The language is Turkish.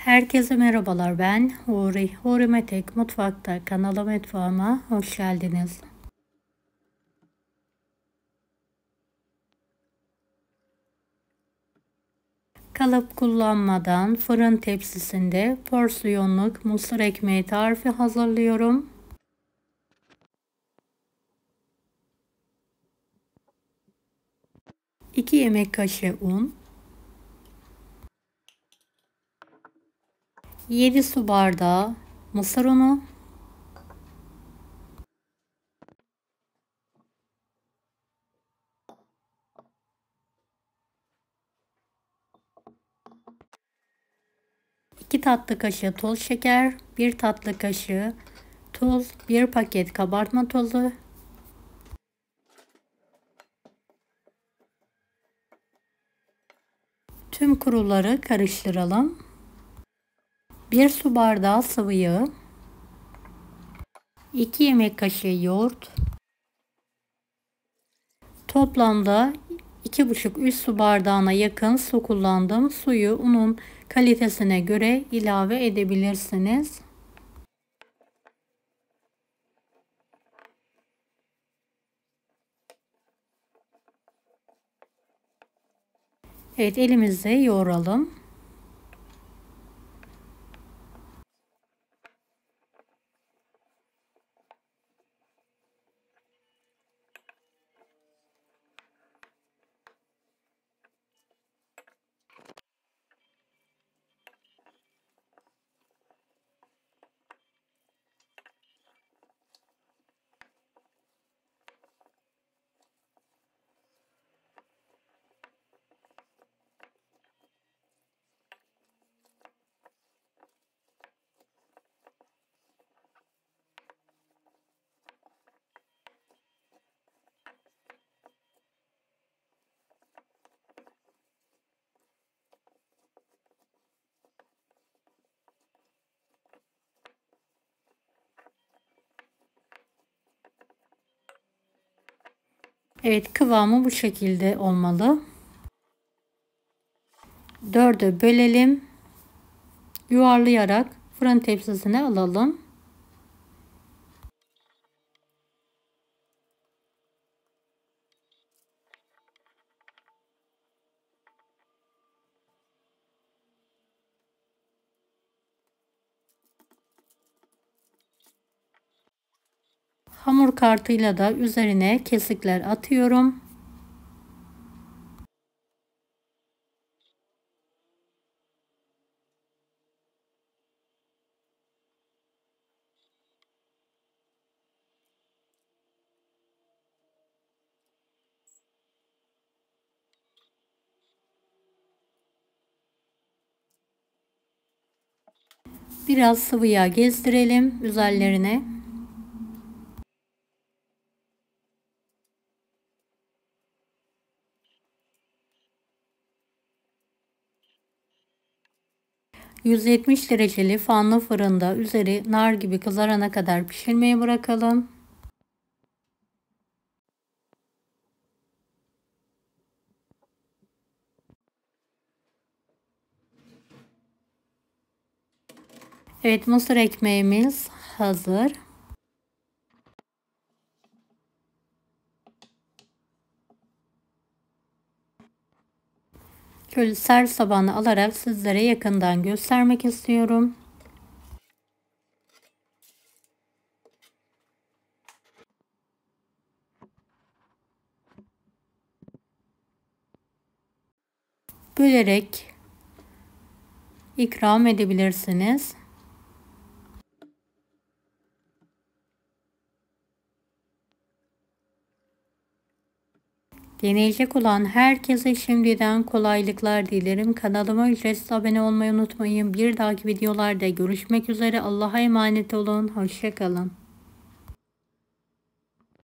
Herkese merhabalar, ben Huri. Huri Metek Mutfak'ta mutfağıma hoş geldiniz. Kalıp kullanmadan fırın tepsisinde porsiyonluk mısır ekmeği tarifi hazırlıyorum. İki yemek kaşığı un, 7 su bardağı mısır unu, 2 tatlı kaşığı toz şeker, 1 tatlı kaşığı tuz, 1 paket kabartma tozu, tüm kuruları karıştıralım. 1 su bardağı sıvı yağ, 2 yemek kaşığı yoğurt, toplamda 2,5-3 su bardağına yakın su kullandım. Suyu unun kalitesine göre ilave edebilirsiniz. Evet, elimizle yoğuralım. Evet, kıvamı bu şekilde olmalı. 4'e bölelim. Yuvarlayarak fırın tepsisine alalım. Hamur kartıyla da üzerine kesikler atıyorum. Biraz sıvı yağ gezdirelim üzerlerine. ...170 dereceli fanlı fırında üzeri nar gibi kızarana kadar pişirmeye bırakalım. Evet, mısır ekmeğimiz hazır. Şöyle servis tabağına alarak sizlere yakından göstermek istiyorum. Bölerek ikram edebilirsiniz. Deneyecek olan herkese şimdiden kolaylıklar dilerim. Kanalıma ücretsiz abone olmayı unutmayın. Bir dahaki videolarda görüşmek üzere. Allah'a emanet olun. Hoşça kalın.